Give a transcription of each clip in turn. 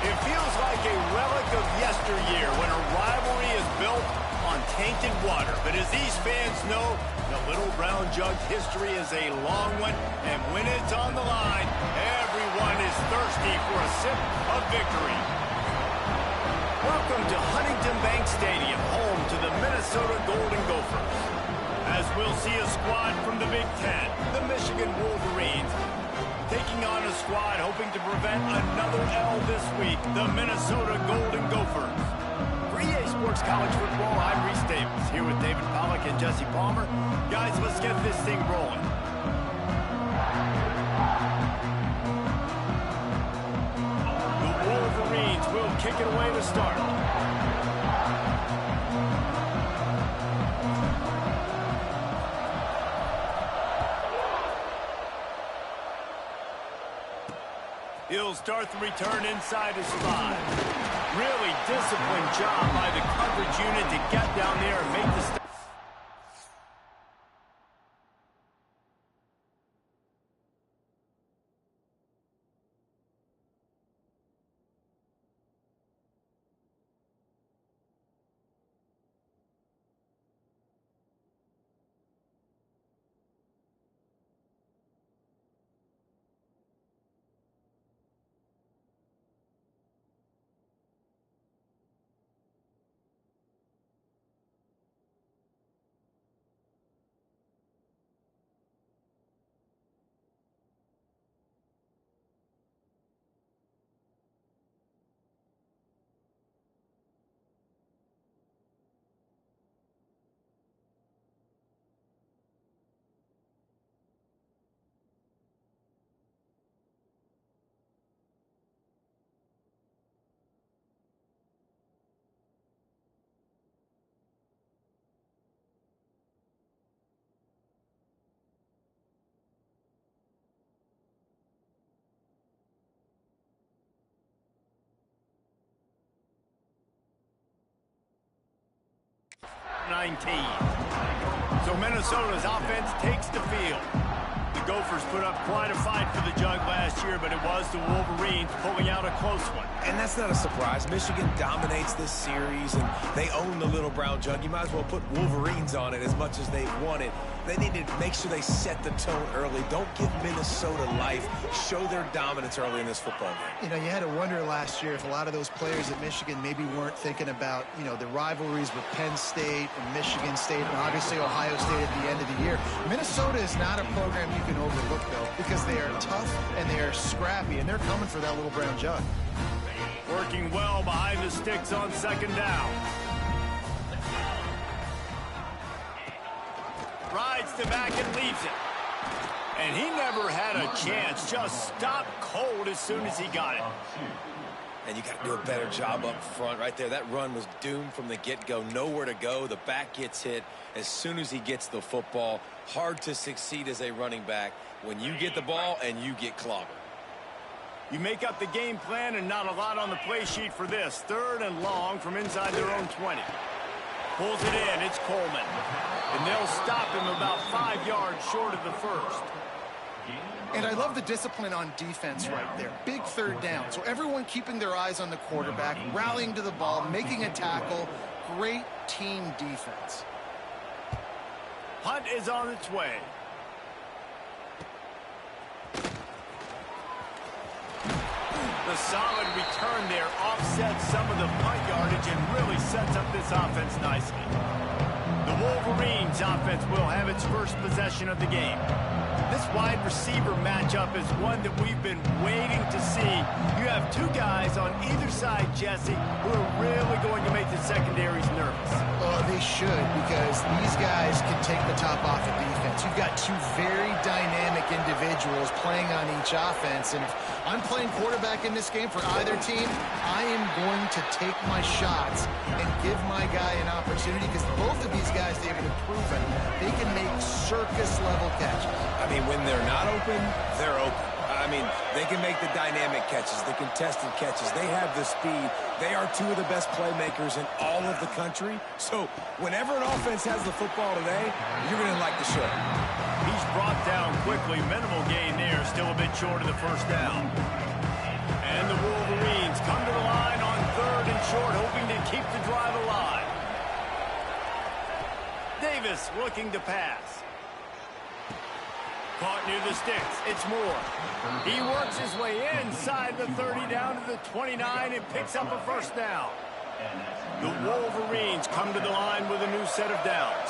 It feels like a relic of yesteryear when a rivalry is built on tainted water. But as these fans know, the Little Brown Jug history is a long one, and when it's on the line, everyone is thirsty for a sip of victory. Welcome to Huntington Bank Stadium, home to the Minnesota Golden Gophers. As we'll see a squad from the Big Ten, the Michigan Wolverines, taking on a squad hoping to prevent another L this week, the Minnesota Golden Gophers. For EA Sports College Football, I'm Reese Davis, here with David Pollack and Jesse Palmer. Guys, let's get this thing rolling. The Wolverines will kick it away to start. He'll start the return inside his 5. Really disciplined job by the coverage unit to get down there and make the stop. So Minnesota's offense takes the field. The Gophers put up quite a fight for the Jug last year, but it was the Wolverines pulling out a close one. And that's not a surprise. Michigan dominates this series, and they own the Little Brown Jug. You might as well put Wolverines on it as much as they've won it. They need to make sure they set the tone early. Don't give Minnesota life. Show their dominance early in this football game. You know, you had to wonder last year if a lot of those players at Michigan maybe weren't thinking about, you know, the rivalries with Penn State and Michigan State and obviously Ohio State at the end of the year. Minnesota is not a program you can overlook, though, because they are tough and they are scrappy, and they're coming for that Little Brown Jug. Working well behind the sticks on second down. Rides to back and leaves it. And he never had a chance. Just stopped cold as soon as he got it. And you got to do a better job up front right there. That run was doomed from the get-go. Nowhere to go. The back gets hit as soon as he gets the football. Hard to succeed as a running back when you get the ball and you get clobbered. You make up the game plan and not a lot on the play sheet for this. 3rd and long from inside their own 20. Pulls it in. It's Coleman. And they'll stop him about 5 yards short of the first. And I love the discipline on defense right there. Big 3rd down. So everyone keeping their eyes on the quarterback, rallying to the ball, making a tackle. Great team defense. Punt is on its way. The solid return there offsets some of the punt yardage and really sets up this offense nicely. The Wolverines offense will have its first possession of the game. This wide receiver matchup is one that we've been waiting to see. You have 2 guys on either side, Jesse, who are really going to make the secondaries nervous. Well, they should, because these guys can take the top off of defense. You've got 2 very dynamic individuals playing on each offense, and if I'm playing quarterback in this game for either team, I am going to take my shots and give my guy an opportunity, because both of these guys, David, have proven they can make circus-level catches. I mean, when they're not open, they're open. I mean, they can make the dynamic catches, the contested catches. They have the speed. They are 2 of the best playmakers in all of the country. So whenever an offense has the football today, you're going to like the show. He's brought down quickly. Minimal gain there. Still a bit short of the first down. And the Wolverines come to the Davis looking to pass. Caught near the sticks. It's Moore. He works his way inside the 30 down to the 29 and picks up a first down. The Wolverines come to the line with a new set of downs.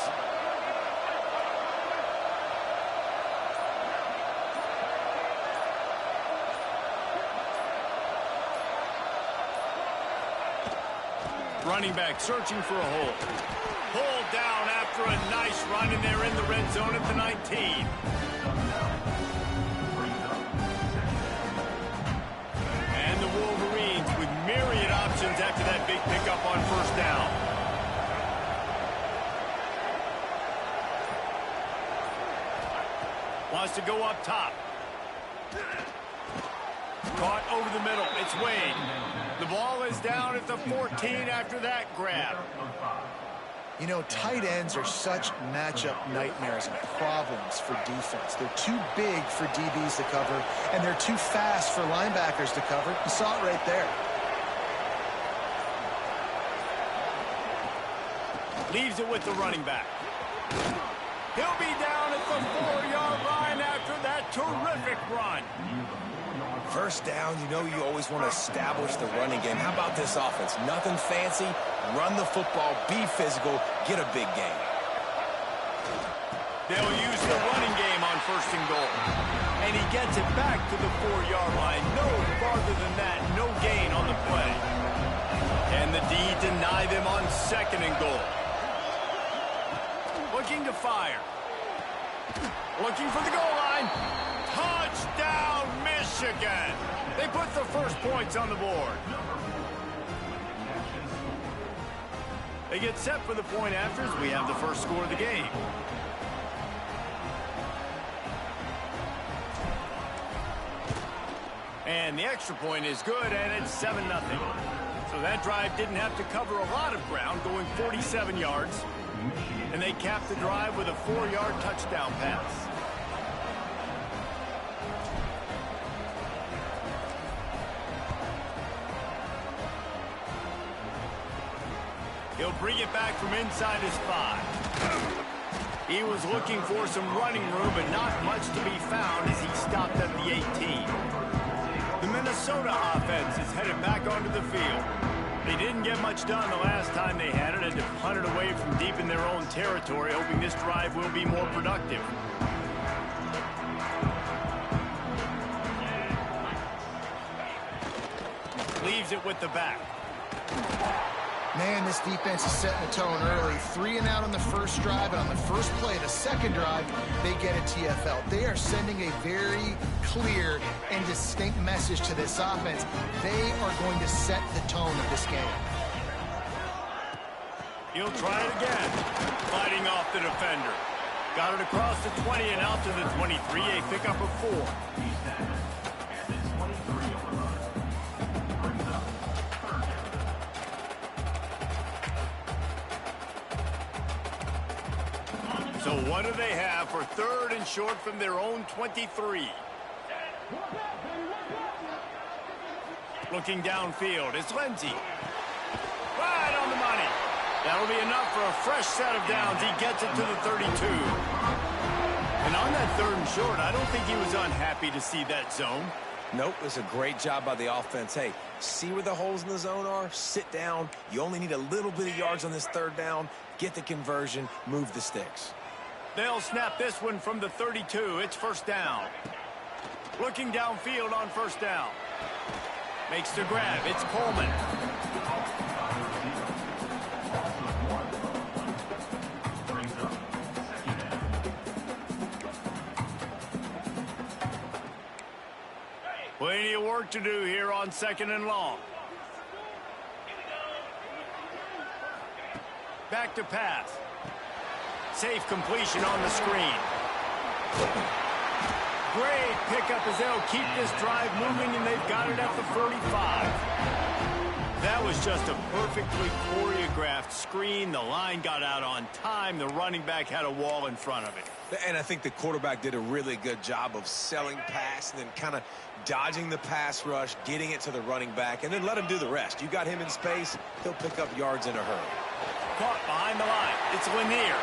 Running back searching for a hole. Pulled down after a nice run, and they're in the red zone at the 19. And the Wolverines with myriad options after that big pickup on first down. Wants to go up top. Caught over the middle. It's Wade. The ball is down at the 14 after that grab. You know, tight ends are such matchup nightmares and problems for defense. They're too big for DBs to cover, and they're too fast for linebackers to cover. You saw it right there. Leaves it with the running back. He'll be down at the 4-yard line after that terrific run. First down, you know you always want to establish the running game. How about this offense? Nothing fancy. Run the football, be physical, get a big gain. They'll use the running game on first and goal. And he gets it back to the 4-yard line. No farther than that, no gain on the play. And the D deny them on second and goal. Looking to fire. Looking for the goal line. Touchdown, Michigan. They put the first points on the board. They get set for the point afters. We have the first score of the game. And the extra point is good, and it's 7-0. So that drive didn't have to cover a lot of ground, going 47 yards. And they capped the drive with a 4-yard touchdown pass. He'll bring it back from inside his 5. He was looking for some running room, but not much to be found as he stopped at the 18. The Minnesota offense is headed back onto the field. They didn't get much done the last time they had it, and to punt it away from deep in their own territory, hoping this drive will be more productive. Leaves it with the back. Man, this defense is setting the tone early. 3 and out on the first drive, and on the first play, the second drive, they get a TFL. They are sending a very clear and distinct message to this offense. They are going to set the tone of this game. He'll try it again. Fighting off the defender. Got it across the 20 and out to the 23, a pickup of 4. So what do they have for 3rd and short from their own 23? Looking downfield, it's Lindsey. Right on the money. That'll be enough for a fresh set of downs. He gets it to the 32. And on that 3rd and short, I don't think he was unhappy to see that zone. Nope, it's a great job by the offense. Hey, see where the holes in the zone are? Sit down. You only need a little bit of yards on this 3rd down. Get the conversion. Move the sticks. They'll snap this one from the 32. It's first down. Looking downfield on first down. Makes the grab. It's Coleman. Plenty of work to do here on 2nd and long. Back to pass. Safe completion on the screen. Great pickup as they'll keep this drive moving, and they've got it at the 45. That was just a perfectly choreographed screen. The line got out on time. The running back had a wall in front of it. And I think the quarterback did a really good job of selling pass and then kind of dodging the pass rush, getting it to the running back, and then let him do the rest. You got him in space, he'll pick up yards in a hurry. Caught behind the line. It's Lanier.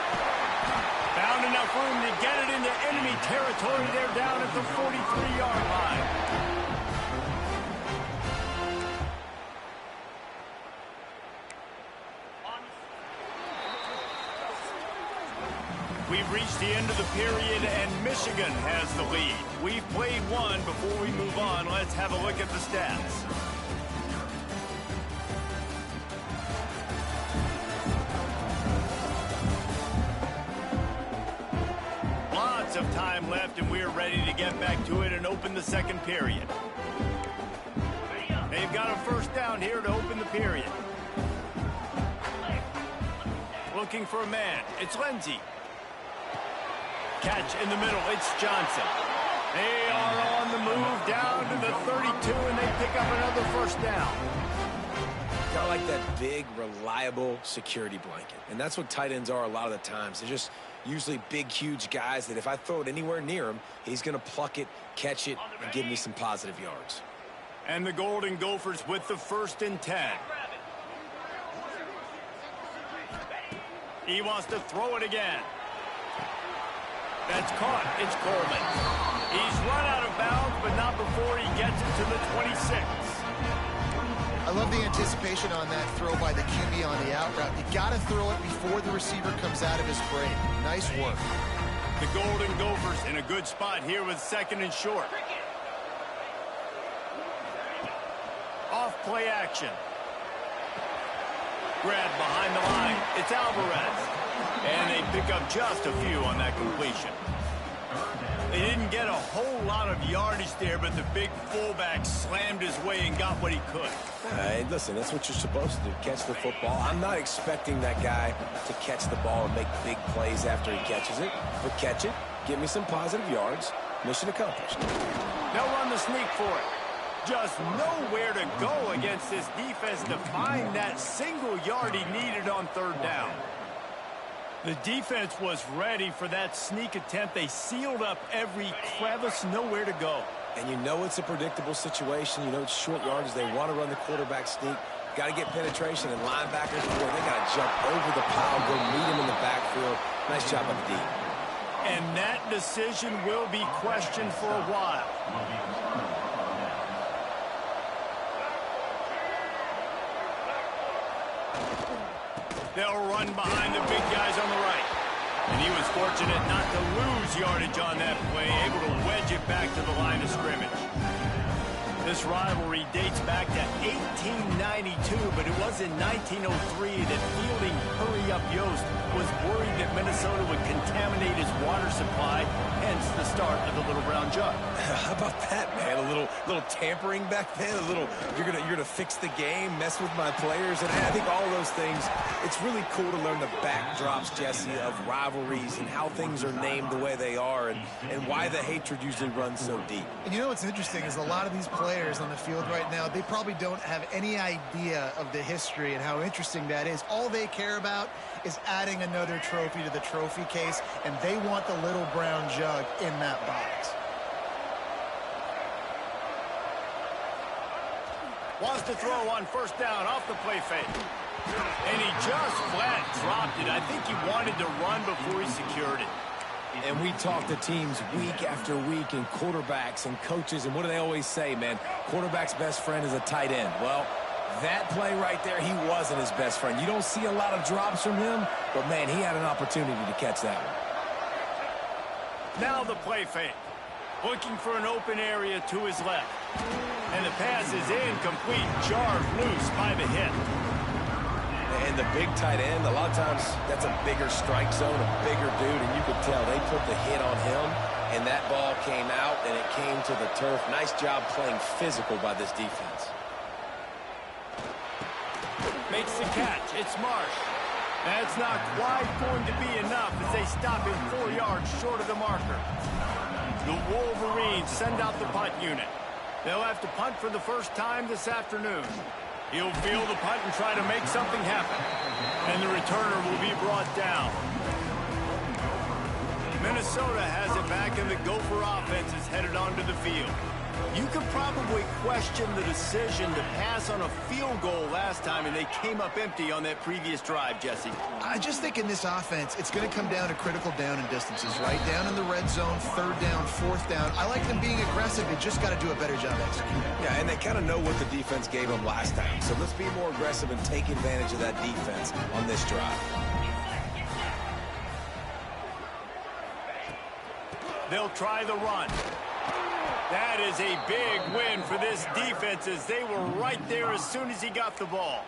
Found enough room to get it into enemy territory. They're down at the 43-yard line. We've reached the end of the period, and Michigan has the lead. We've played one. Before we move on, let's have a look at the stats. Lots of time left, and we're ready to get back to it and open the second period. They've got a first down here to open the period. Looking for a man. It's Lindsey. Catch in the middle. It's Johnson. They are on the move down to the 32, and they pick up another first down. Got like that big, reliable security blanket. And that's what tight ends are a lot of the times. They're just usually big, huge guys that if I throw it anywhere near him, he's going to pluck it, catch it, and give me some positive yards. And the Golden Gophers with the 1st and 10. He wants to throw it again. That's caught. It's Coleman. He's run out of bounds, but not before he gets it to the 26. I love the anticipation on that throw by the QB on the out route. You got to throw it before the receiver comes out of his break. Nice work. The Golden Gophers in a good spot here with 2nd and short. Off play action. Grab behind the line. It's Alvarez. And they pick up just a few on that completion. They didn't get a whole lot of yardage there, but the big fullback slammed his way and got what he could. Hey, listen, that's what you're supposed to do, catch the football. I'm not expecting that guy to catch the ball and make big plays after he catches it, but catch it, give me some positive yards, mission accomplished. They'll run the sneak for it. Just nowhere to go against this defense to find that single yard he needed on 3rd down. The defense was ready for that sneak attempt. They sealed up every crevice, nowhere to go. And you know it's a predictable situation. You know it's short yardage. They want to run the quarterback sneak. Got to get penetration, and linebackers, boy, they got to jump over the pile, go meet him in the backfield. Nice job on the D. And that decision will be questioned for a while. They'll run behind the big guys on the right. And he was fortunate not to lose yardage on that play, able to wedge it back to the line of scrimmage. This rivalry dates back to 1892, but it was in 1903 that fielding Hurry-Up Yost was worried that Minnesota would contaminate his water supply, hence the start of the Little Brown Jug. How about that, man? A little tampering back then, a little you're gonna fix the game, mess with my players, and I think all those things. It's really cool to learn the backdrops, Jesse, of rivalries and how things are named the way they are, and why the hatred usually runs so deep. And you know what's interesting is a lot of these players on the field right now, they probably don't have any idea of the history and how interesting that is. All they care about is adding another trophy to the trophy case, and they want the Little Brown Jug in that box. Wants to throw on 1st down off the play fake. And he just flat dropped it. I think he wanted to run before he secured it. And we talk to teams week after week and quarterbacks and coaches, and what do they always say, man? Quarterback's best friend is a tight end. Well, that play right there, he wasn't his best friend. You don't see a lot of drops from him, but, man, he had an opportunity to catch that one. Now the play fake. Looking for an open area to his left. And the pass is incomplete. Jarred loose by the hit. And the big tight end, a lot of times that's a bigger strike zone, a bigger dude, and you could tell they put the hit on him, and that ball came out, and it came to the turf. Nice job playing physical by this defense. Makes the catch. It's Marsh. That's not quite going to be enough as they stop him 4 yards short of the marker. The Wolverines send out the punt unit. They'll have to punt for the first time this afternoon. He'll field the punt and try to make something happen. And the returner will be brought down. Minnesota has it back, and the Gopher offense is headed onto the field. You could probably question the decision to pass on a field goal last time, and they came up empty on that previous drive, Jesse. I just think in this offense, it's going to come down to critical down and distances, right? Down in the red zone, third down, fourth down. I like them being aggressive. They just got to do a better job executing. Yeah, and they kind of know what the defense gave them last time. So let's be more aggressive and take advantage of that defense on this drive. They'll try the run. That is a big win for this defense as they were right there as soon as he got the ball.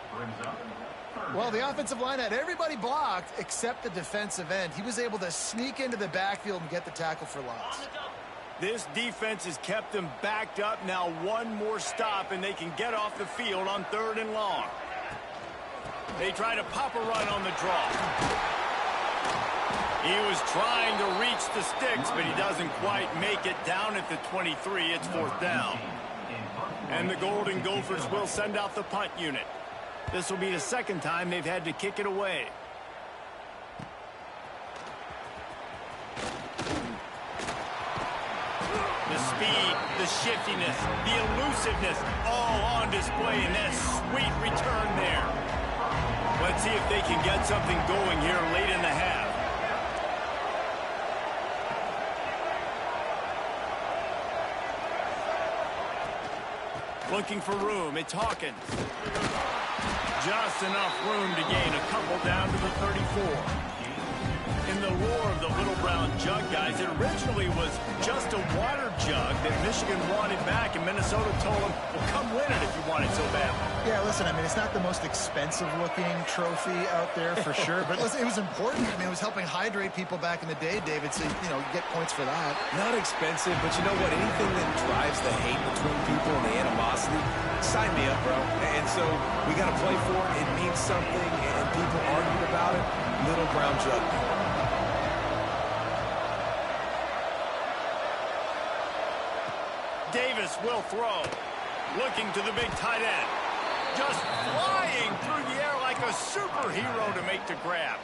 Well, the offensive line had everybody blocked except the defensive end. He was able to sneak into the backfield and get the tackle for loss. This defense has kept them backed up. Now one more stop and they can get off the field on 3rd and long. They try to pop a run on the draw. He was trying to reach the sticks, but he doesn't quite make it down at the 23. It's 4th down. And the Golden Gophers will send out the punt unit. This will be the 2nd time they've had to kick it away. The speed, the shiftiness, the elusiveness, all on display in that sweet return there. Let's see if they can get something going here late in the half. Looking for room. It's Hawkins. Just enough room to gain a couple down to the 34. In the lore of the Little Brown Jug, guys, it originally was just a water jug that Michigan wanted back, and Minnesota told them, well, come win it if you want it so bad. Yeah, listen, I mean, it's not the most expensive-looking trophy out there for sure, but listen, it was important. I mean, it was helping hydrate people back in the day, David, so, you know, get points for that. Not expensive, but you know what? Anything that drives the hate between people and the animosity, sign me up, bro. And so we got to play for it. It means something, and people argue about it. Little Brown Jug. Davis will throw. Looking to the big tight end. Just flying through the air like a superhero to make the grab.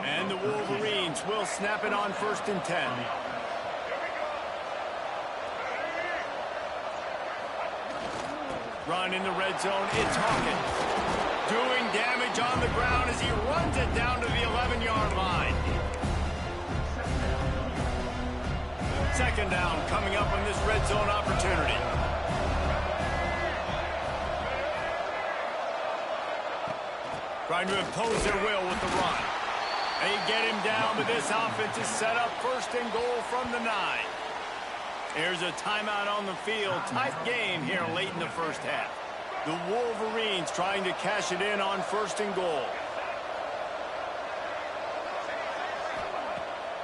And the Wolverines will snap it on 1st and 10. Run in the red zone. It's Hawkins. Doing damage on the ground as he runs it down to the 11-yard line. 2nd down coming up on this red zone opportunity. Trying to impose their will with the run. They get him down, but this offense is set up 1st and goal from the 9. There's a timeout on the field. Tight game here late in the 1st half. The Wolverines trying to cash it in on 1st and goal.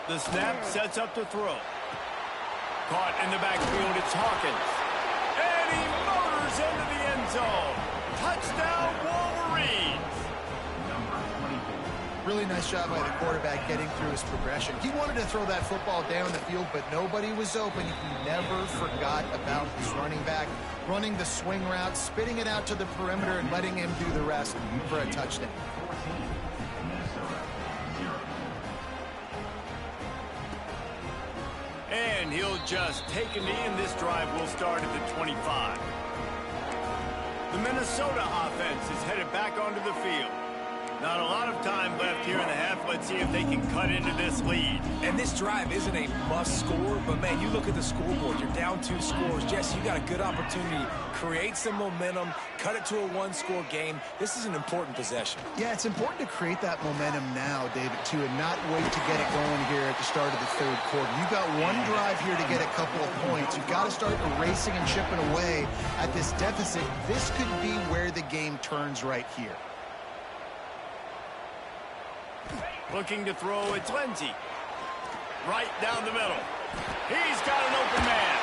The snap sets up the throw. Caught in the backfield, it's Hawkins. And he motors into the end zone. Touchdown, Wolverines. Really nice job by the quarterback getting through his progression. He wanted to throw that football down the field, but nobody was open. He never forgot about his running back, running the swing route, spitting it out to the perimeter, and letting him do the rest for a touchdown. And he'll just take a knee, and this drive will start at the 25. The Minnesota offense is headed back onto the field. Not a lot of time left here in the half. Let's see if they can cut into this lead. And this drive isn't a must score, but, man, you look at the scoreboard. You're down 2 scores. Jesse, you got a good opportunity. Create some momentum. Cut it to a 1-score game. This is an important possession. Yeah, it's important to create that momentum now, David, too, and not wait to get it going here at the start of the 3rd quarter. You've got one drive here to get a couple of points. You've got to start erasing and chipping away at this deficit. This could be where the game turns right here. Looking to throw, it's Lindsey. Right down the middle. He's got an open man.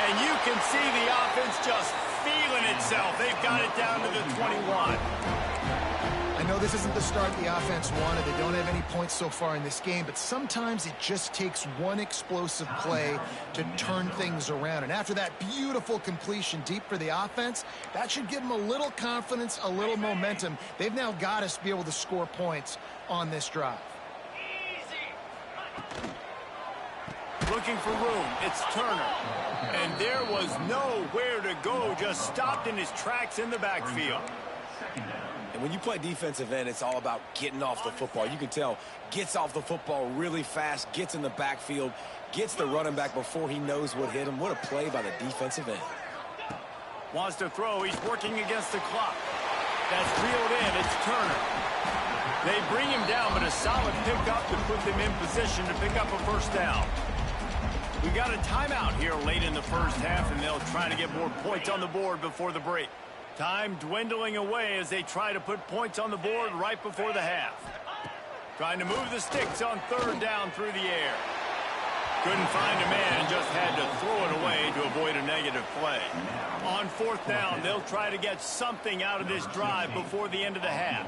And you can see the offense just feeling itself. They've got it down to the 21. I know this isn't the start the offense wanted. They don't have any points so far in this game, but sometimes it just takes one explosive play to turn things around. And after that beautiful completion deep for the offense, that should give them a little confidence, a little momentum. They've now got to be able to score points on this drive. looking for room. It's Turner. And there was nowhere to go, just stopped in his tracks in the backfield. And when you play defensive end, it's all about getting off the football. You can tell, gets off the football really fast, gets in the backfield, gets the running back before he knows what hit him. What a play by the defensive end. Wants to throw. He's working against the clock. That's reeled in. It's Turner. They bring him down, but a solid pickup to put them in position to pick up a first down. We got a timeout here late in the first half, and they'll try to get more points on the board before the break. Time dwindling away as they try to put points on the board right before the half. Trying to move the sticks on third down through the air. Couldn't find a man and just had to throw it away to avoid a negative play. On fourth down, they'll try to get something out of this drive before the end of the half.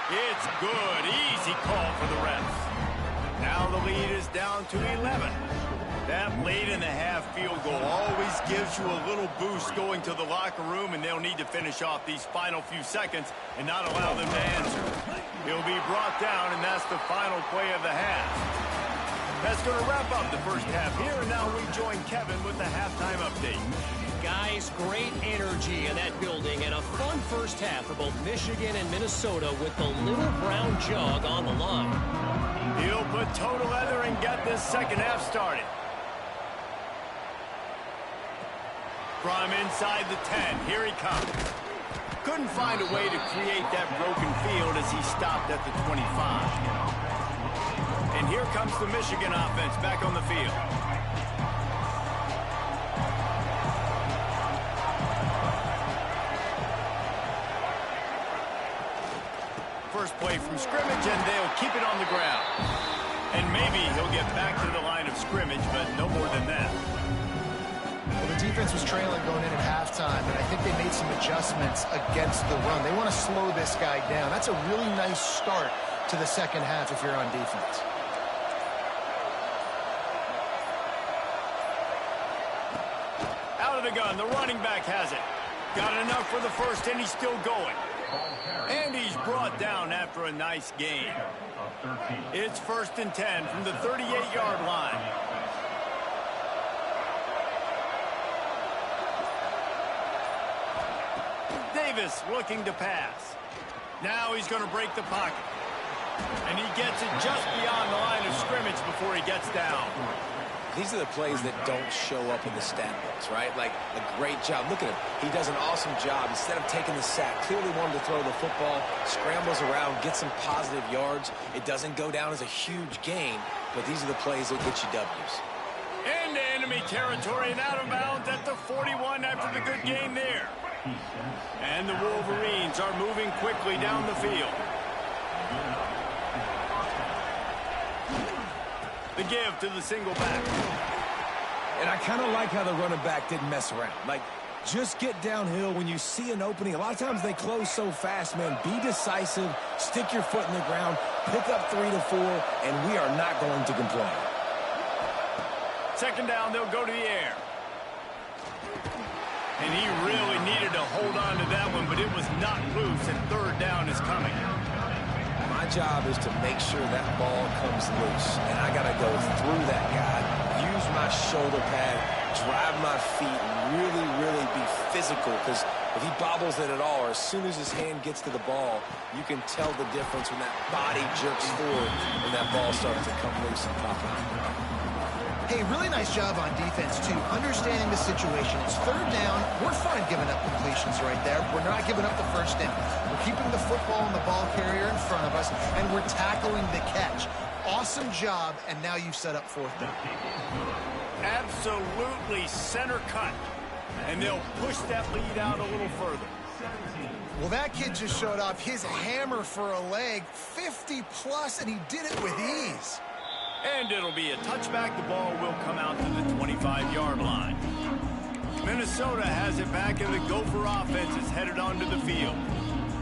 It's good. Easy call for the refs. Now the lead is down to 11. That late in the half field goal always gives you a little boost going to the locker room, and they'll need to finish off these final few seconds and not allow them to answer. He'll be brought down, and that's the final play of the half. That's going to wrap up the first half here, and now we join Kevin with the halftime update. Guys, great energy in that building and a fun first half for both Michigan and Minnesota with the little brown jug on the line. He'll put toe to leather and get this second half started. From inside the 10, here he comes. Couldn't find a way to create that broken field as he stopped at the 25. And here comes the Michigan offense back on the field. First play from scrimmage, and they'll keep it on the ground. And maybe he'll get back to the line of scrimmage, but no more than that. Well, the defense was trailing going in at halftime, and I think they made some adjustments against the run. They want to slow this guy down. That's a really nice start to the second half if you're on defense. Out of the gun, the running back has it. Got enough for the first, and he's still going. And he's brought down after a nice gain. It's 1st and 10 from the 38-yard line. Davis looking to pass. Now he's going to break the pocket. And he gets it just beyond the line of scrimmage before he gets down. These are the plays that don't show up in the stat books, right? Like a great job. Look at him. He does an awesome job. Instead of taking the sack, clearly wanted to throw the football, scrambles around, gets some positive yards. It doesn't go down as a huge gain, but these are the plays that get you W's. Into enemy territory and out of bounds at the 41 after the good game there. And the Wolverines are moving quickly down the field. The give to the single back. And I kind of like how the running back didn't mess around. Like, just get downhill when you see an opening. A lot of times they close so fast, man. Be decisive, stick your foot in the ground, pick up 3 to 4, and we are not going to complain. Second down, they'll go to the air. And he really needed to hold on to that one, but it was not loose, and third down is coming. My job is to make sure that ball comes loose, and I got to go through that guy, use my shoulder pad, drive my feet, and really be physical, because if he bobbles it at all, or as soon as his hand gets to the ball, you can tell the difference when that body jerks forward and that ball starts to come loose and pop out. Hey, really nice job on defense, too. Understanding the situation. It's third down. We're fine giving up completions right there. We're not giving up the first down. We're keeping the football and the ball carrier in front of us, and we're tackling the catch. Awesome job, and now you've set up fourth down. Absolutely center cut. And they'll push that lead out a little further. Well, that kid just showed off his hammer for a leg, 50-plus, and he did it with ease. And it'll be a touchback. The ball will come out to the 25-yard line. Minnesota has it back, and the Gopher offense is headed onto the field.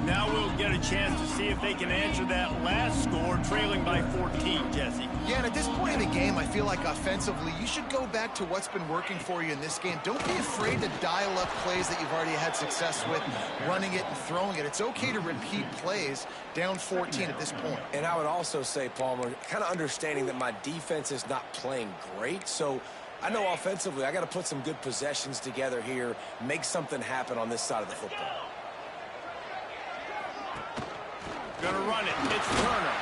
Now we'll get a chance to see if they can answer that last score, trailing by 14, Jesse. Yeah, and at this point in the game, I feel like offensively, you should go back to what's been working for you in this game. Don't be afraid to dial up plays that you've already had success with, running it and throwing it. It's okay to repeat plays down 14 at this point. And I would also say, Palmer, kind of understanding that my defense is not playing great, so I know offensively I got to put some good possessions together here, make something happen on this side of the football. Gonna run it. It's Turner.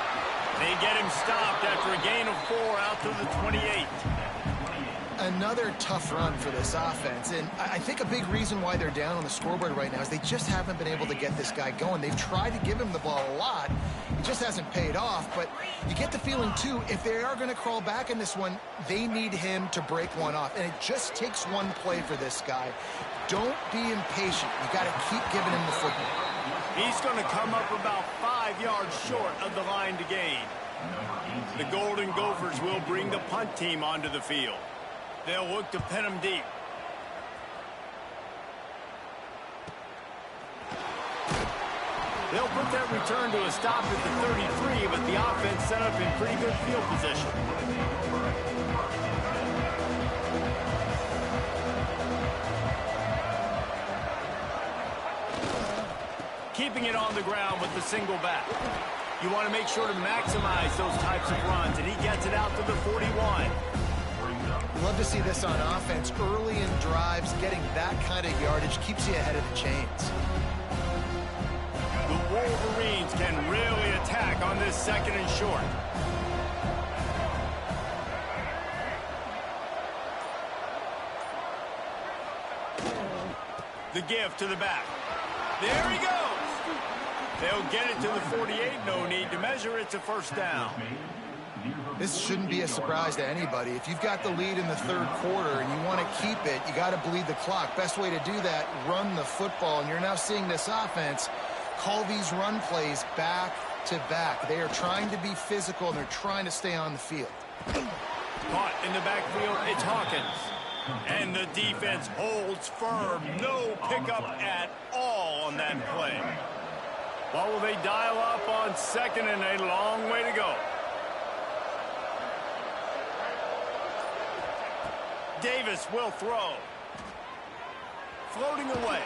They get him stopped after a gain of 4 out to the 28. Another tough run for this offense, and I think a big reason why they're down on the scoreboard right now is they just haven't been able to get this guy going. They've tried to give him the ball a lot. It just hasn't paid off, but you get the feeling, too, if they are going to crawl back in this one, they need him to break one off, and it just takes one play for this guy. Don't be impatient. You got to keep giving him the football. He's going to come up about 5 yards short of the line to gain. The Golden Gophers will bring the punt team onto the field. They'll look to pin him deep. They'll put that return to a stop at the 33, but the offense set up in pretty good field position. Keeping it on the ground with the single back. You want to make sure to maximize those types of runs, and he gets it out to the 41. Love to see this on offense. Early in drives, getting that kind of yardage keeps you ahead of the chains. The Wolverines can really attack on this second and short. The give to the back. There he goes. They'll get it to the 48. No need to measure. It's a first down. This shouldn't be a surprise to anybody. If you've got the lead in the third quarter and you want to keep it, you got to bleed the clock. Best way to do that, run the football. And you're now seeing this offense call these run plays back to back. They are trying to be physical, and they're trying to stay on the field. Caught in the backfield, it's Hawkins. And the defense holds firm. No pickup at all on that play. What will they dial up on second, and a long way to go? Davis will throw. Floating away.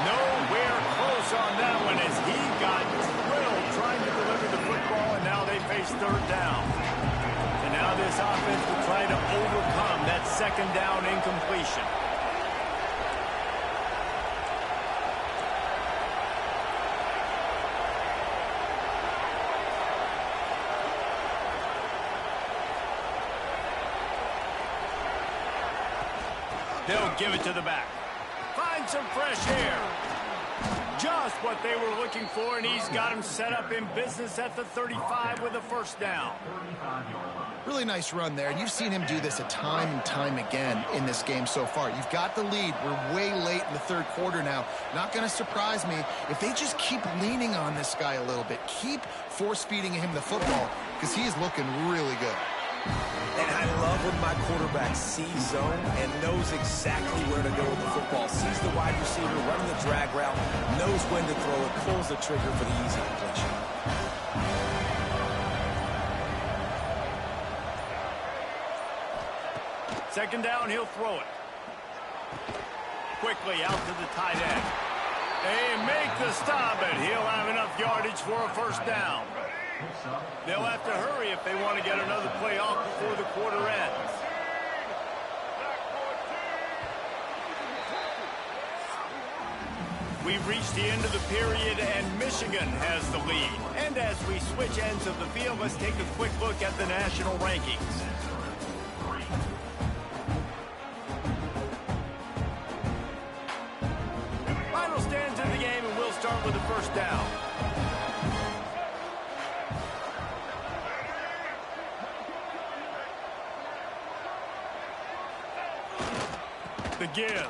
Nowhere close on that one as he got drilled trying to deliver the football, and now they face third down. And now this offense will try to overcome that second down incompletion. They'll give it to the back. Find some fresh air. Just what they were looking for, and he's got him set up in business at the 35 with a first down. Really nice run there, and you've seen him do this a time and time again in this game so far. You've got the lead. We're way late in the third quarter now. Not going to surprise me if they just keep leaning on this guy a little bit. Keep force-feeding him the football because he's looking really good. And I love when my quarterback sees zone and knows exactly where to go with the football. Sees the wide receiver running the drag route, knows when to throw it, pulls the trigger for the easy completion. Second down, he'll throw it. Quickly out to the tight end. They make the stop, and he'll have enough yardage for a first down. They'll have to hurry if they want to get another play off before the quarter ends. We've reached the end of the period, and Michigan has the lead. And as we switch ends of the field, let's take a quick look at the national rankings. Final stands in the game, and we'll start with the first down. The give.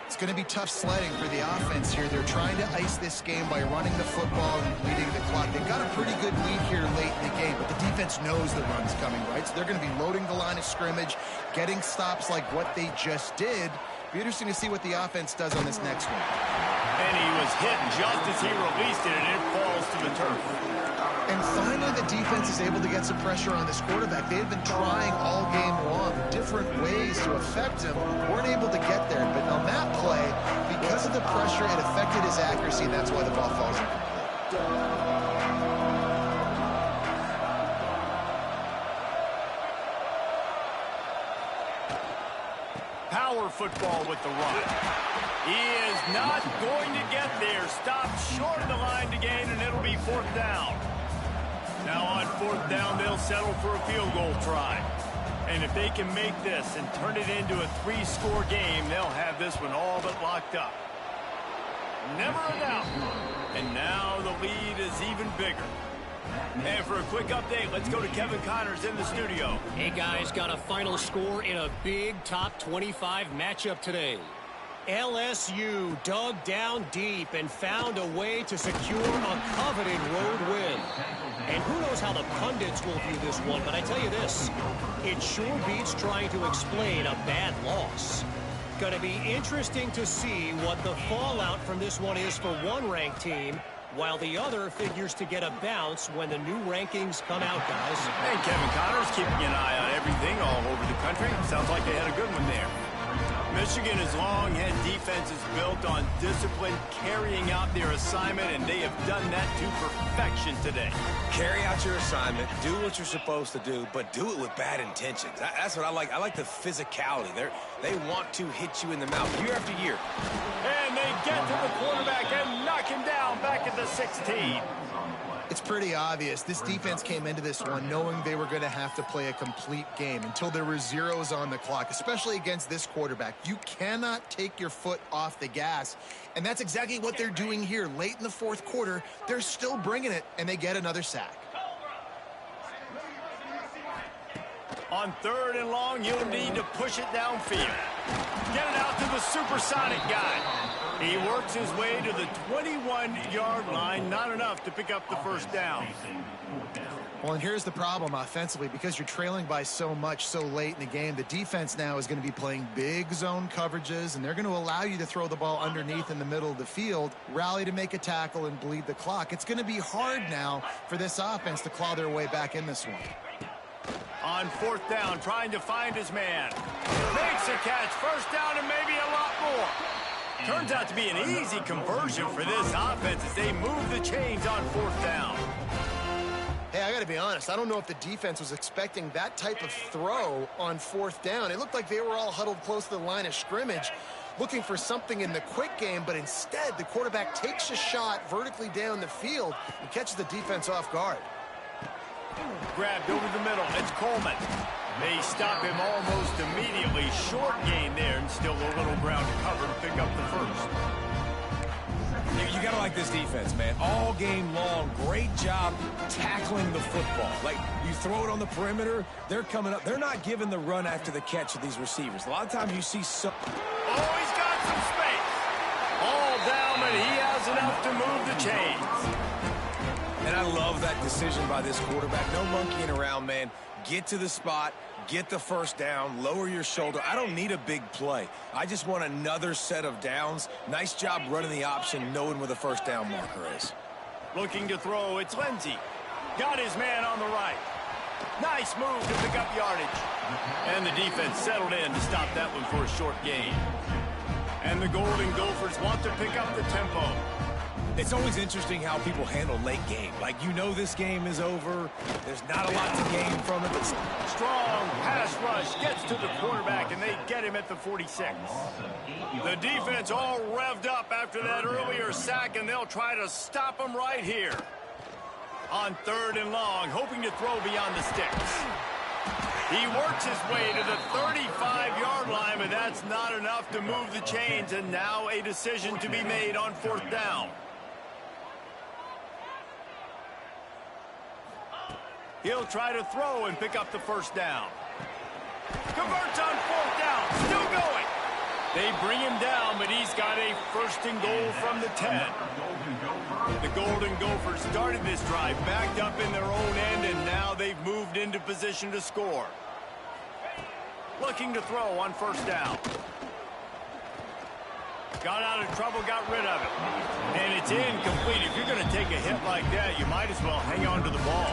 It's going to be tough sledding for the offense here. They're trying to ice this game by running the football and bleeding the clock. They've got a pretty good lead here late in the game, but the defense knows the run's coming, right? So they're going to be loading the line of scrimmage, getting stops like what they just did. Be interesting to see what the offense does on this next one. And he was hit just as he released it, and it falls to the turf. And finally, the defense is able to get some pressure on this quarterback. They had been trying all game long, different ways to affect him. Weren't able to get there. But on that play, because of the pressure, it affected his accuracy, and that's why the ball falls incomplete. Power football with the run. He is not going to get there. Stopped short of the line to gain, and it'll be 4th down. Now on 4th down, they'll settle for a field goal try. And if they can make this and turn it into a 3-score game, they'll have this one all but locked up. Never a doubt. And now the lead is even bigger. And for a quick update, let's go to Kevin Connors in the studio. Hey, guys, got a final score in a big top 25 matchup today. LSU dug down deep and found a way to secure a coveted road win. And who knows how the pundits will view this one, but I tell you this, it sure beats trying to explain a bad loss. Going to be interesting to see what the fallout from this one is for one ranked team, while the other figures to get a bounce when the new rankings come out, guys. And Kevin Connors keeping an eye on everything all over the country. Sounds like they had a good one there. Michigan has long had defenses built on discipline, carrying out their assignment, and they have done that to perfection today. Carry out your assignment, do what you're supposed to do, but do it with bad intentions. That's what I like. I like the physicality. They want to hit you in the mouth year after year. And they get to the quarterback and knock him down back at the 16. It's pretty obvious. This defense came into this one knowing they were going to have to play a complete game until there were zeros on the clock, especially against this quarterback. You cannot take your foot off the gas, and that's exactly what they're doing here. Late in the 4th quarter, they're still bringing it, and they get another sack. On 3rd and long, you'll need to push it downfield. Get it out to the supersonic guy. He works his way to the 21-yard line. Not enough to pick up the 1st down. Well, and here's the problem offensively. Because you're trailing by so much so late in the game, the defense now is going to be playing big zone coverages, and they're going to allow you to throw the ball underneath in the middle of the field, rally to make a tackle, and bleed the clock. It's going to be hard now for this offense to claw their way back in this one. On 4th down, trying to find his man. Makes a catch. 1st down and maybe a lot more. Turns out to be an easy conversion for this offense as they move the chains on 4th down. Hey, I got to be honest. I don't know if the defense was expecting that type of throw on 4th down. It looked like they were all huddled close to the line of scrimmage, looking for something in the quick game, but instead the quarterback takes a shot vertically down the field and catches the defense off guard. Grabbed over the middle. It's Coleman. They stop him almost immediately. Short gain there, and still a little ground to cover to pick up the 1st. You got to like this defense, man. All game long, great job tackling the football. Like, you throw it on the perimeter, they're coming up. They're not giving the run after the catch of these receivers. A lot of times you see some... Oh, he's got some space. All down, and he has enough to move the chains. And I love that decision by this quarterback. No monkeying around, man. Get to the spot, get the 1st down, lower your shoulder. I don't need a big play. I just want another set of downs. Nice job running the option, knowing where the 1st down marker is. Looking to throw, it's Lindsey. Got his man on the right. Nice move to pick up yardage. And the defense settled in to stop that one for a short gain. And the Golden Gophers want to pick up the tempo. It's always interesting how people handle late game. Like, you know this game is over. There's not a lot to gain from it. But strong pass rush gets to the quarterback, and they get him at the 46. The defense all revved up after that earlier sack, and they'll try to stop him right here. On 3rd and long, hoping to throw beyond the sticks. He works his way to the 35-yard line, but that's not enough to move the chains, and now a decision to be made on 4th down. He'll try to throw and pick up the 1st down. Converts on 4th down. Still going. They bring him down, but he's got a 1st and goal from the 10. The Golden Gophers started this drive backed up in their own end, and now they've moved into position to score. Looking to throw on 1st down. Got out of trouble, got rid of it. And it's incomplete. If you're going to take a hit like that, you might as well hang on to the ball.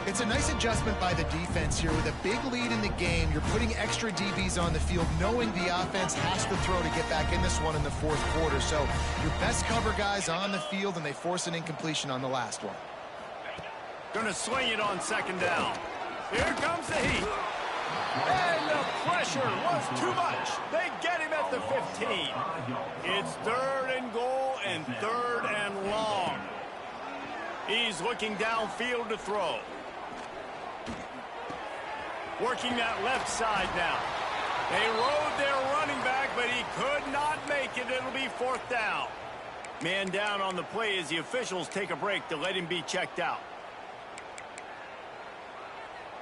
It's a nice adjustment by the defense here. With a big lead in the game, you're putting extra DBs on the field, knowing the offense has to throw to get back in this one in the fourth quarter. So your best cover guys on the field, and they force an incompletion on the last one. Going to swing it on second down. Here comes the heat. And the pressure was too much. They get him at the 15. It's 3rd and goal and 3rd and long. He's looking downfield to throw. Working that left side now. They rode their running back, but he could not make it. It'll be 4th down. Man down on the play as the officials take a break to let him be checked out.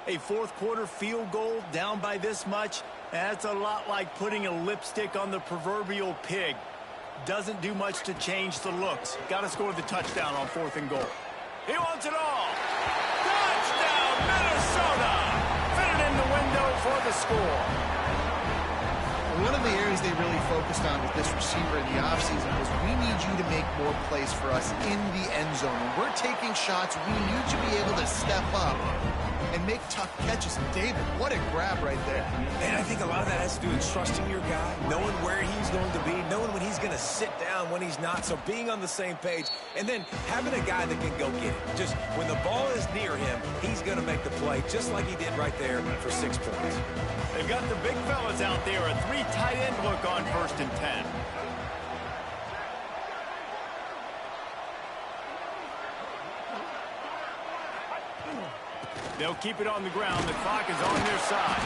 A fourth quarter field goal down by this much, that's a lot like putting a lipstick on the proverbial pig. Doesn't do much to change the looks. Got to score the touchdown on 4th and goal. He wants it all. Touchdown, Minnesota! Fit it in the window for the score. One of the areas they really focused on with this receiver in the offseason was, we need you to make more plays for us in the end zone. When we're taking shots, we need you to be able to step up and make tough catches. And David, what a grab right there. And I think a lot of that has to do with trusting your guy, knowing where he's going to be, knowing when he's going to sit down, when he's not. So being on the same page, and then having a guy that can go get it. Just when the ball is near him, he's going to make the play, just like he did right there for 6 points. They've got the big fellas out there. A 3 tight end look on 1st and 10. They'll keep it on the ground. The clock is on their side.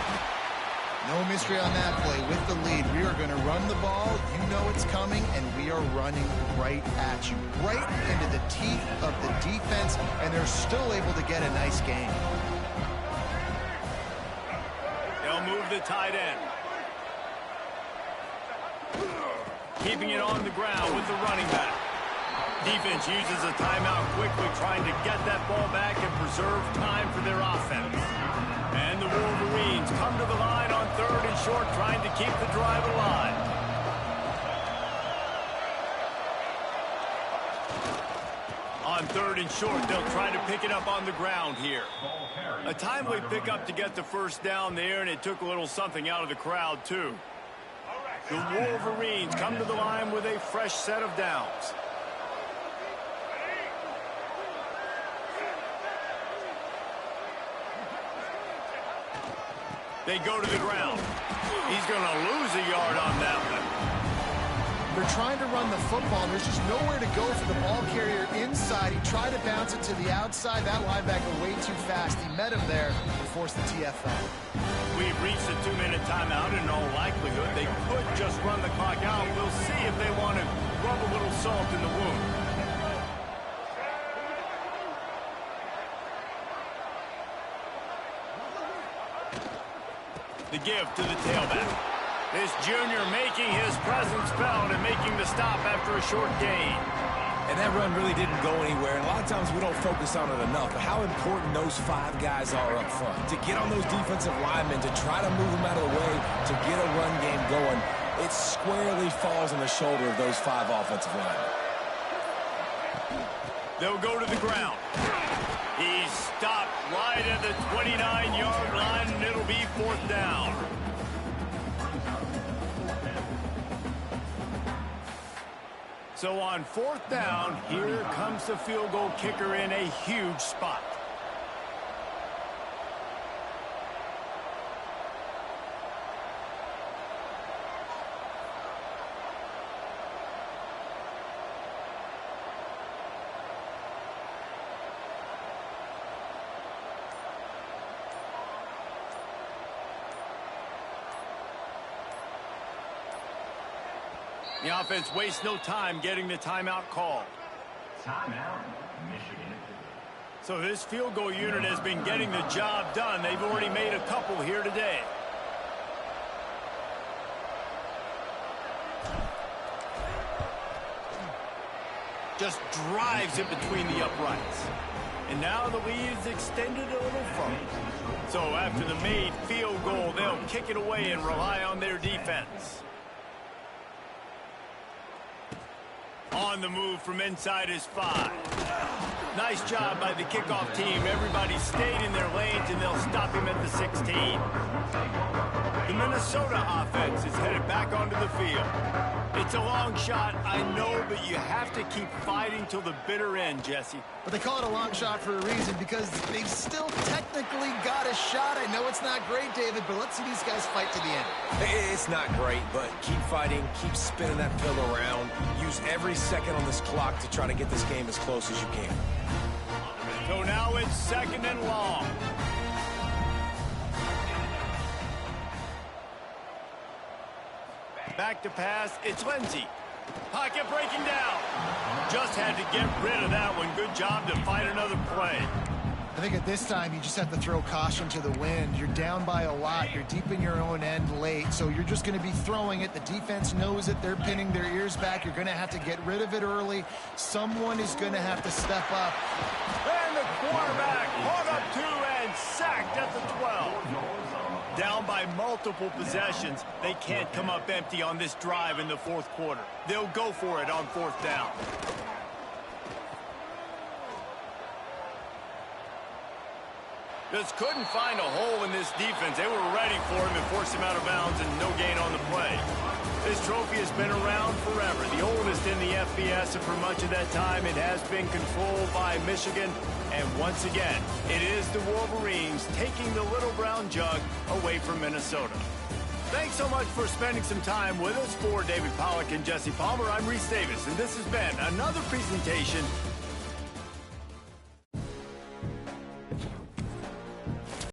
No mystery on that play. With the lead, we are going to run the ball. You know it's coming, and we are running right at you. Right into the teeth of the defense, and they're still able to get a nice game. They'll move the tight end. Keeping it on the ground with the running back. Defense uses a timeout quickly, trying to get that ball back and preserve time for their offense. And the Wolverines come to the line on 3rd and short, trying to keep the drive alive. On 3rd and short, they'll try to pick it up on the ground here. A timely pickup to get the first down there, and it took a little something out of the crowd, too. The Wolverines come to the line with a fresh set of downs. They go to the ground. He's going to lose a yard on that one. They're trying to run the football, and there's just nowhere to go for the ball carrier inside. He tried to bounce it to the outside. That linebacker way too fast. He met him there and forced the TFL. We've reached a 2-minute timeout. In all likelihood, they could just run the clock out. We'll see if they want to rub a little salt in the wound. The give to the tailback. This junior making his presence felt and making the stop after a short gain. And that run really didn't go anywhere. And a lot of times we don't focus on it enough, but how important those 5 guys are up front. To get on those defensive linemen, to try to move them out of the way, to get a run game going, it squarely falls on the shoulder of those 5 offensive linemen. They'll go to the ground. He's stopped right at the 29-yard line, and it'll be 4th down. So on 4th down, here comes the field goal kicker in a huge spot. The offense wastes no time getting the timeout call. Timeout, Michigan. So this field goal unit has been getting the job done. They've already made a couple here today. Just drives it between the uprights. And now the lead is extended a little further. So after the made field goal, they'll kick it away and rely on their defense. on the move from inside his 5. Nice job by the kickoff team. Everybody stayed in their lanes, and they'll stop him at the 16. The Minnesota offense is headed back onto the field. It's a long shot, I know, but you have to keep fighting till the bitter end, Jesse. But they call it a long shot for a reason, because they've still technically got a shot. I know it's not great, David, but let's see these guys fight to the end. It's not great, but keep fighting, keep spinning that pill around. Use every second on this clock to try to get this game as close as you can. So now it's 2nd and long. Back to pass, it's Lindsey. Pocket breaking down. Just had to get rid of that one. Good job to fight another play. I think at this time, you just have to throw caution to the wind. You're down by a lot. You're deep in your own end late, so you're just going to be throwing it. The defense knows it. They're pinning their ears back. You're going to have to get rid of it early. Someone is going to have to step up. And the quarterback hung up 2 and sacked at the 12. Down by multiple possessions. They can't come up empty on this drive in the 4th quarter. They'll go for it on 4th down. Just couldn't find a hole in this defense. They were ready for him and forced him out of bounds, and no gain on the play. This trophy has been around forever, the oldest in the FBS, and for much of that time it has been controlled by Michigan. And once again, it is the Wolverines taking the little brown jug away from Minnesota. Thanks so much for spending some time with us. For David Pollack and Jesse Palmer, I'm Reese Davis, and this has been another presentation